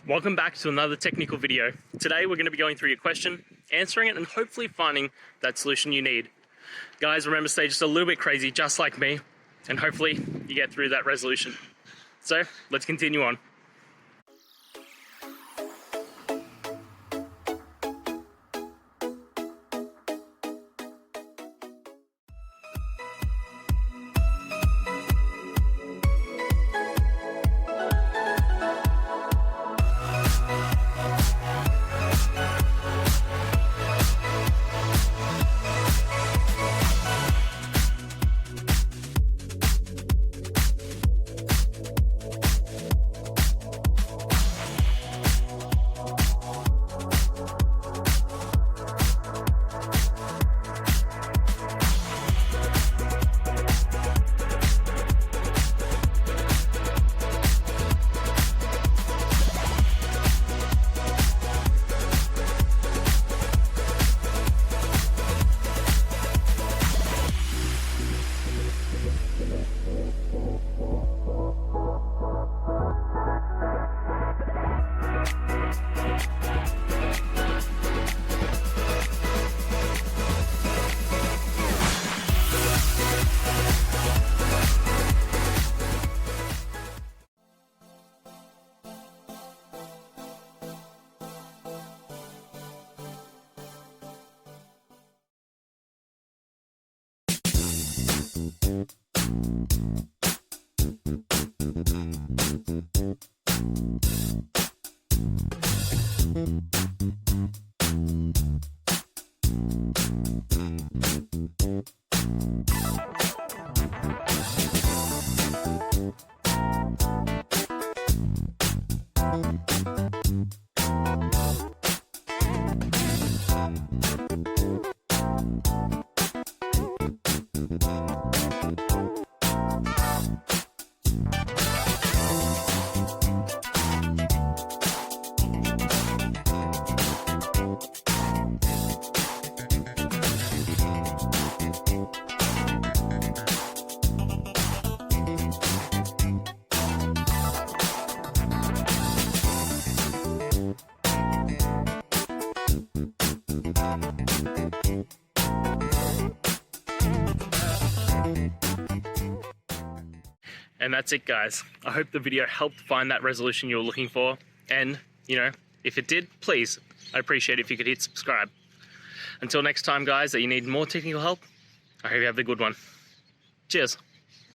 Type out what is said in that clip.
Welcome back to another technical video. Today we're going to be going through your question, answering it, and hopefully finding that solution you need. Guys, remember, stay just a little bit crazy, just like me, and hopefully you get through that resolution. So let's continue on. And that's it, guys. I hope the video helped find that resolution you were looking for. And, if it did, please, I'd appreciate it if you could hit subscribe. Until next time, guys, that you need more technical help, I hope you have a good one. Cheers.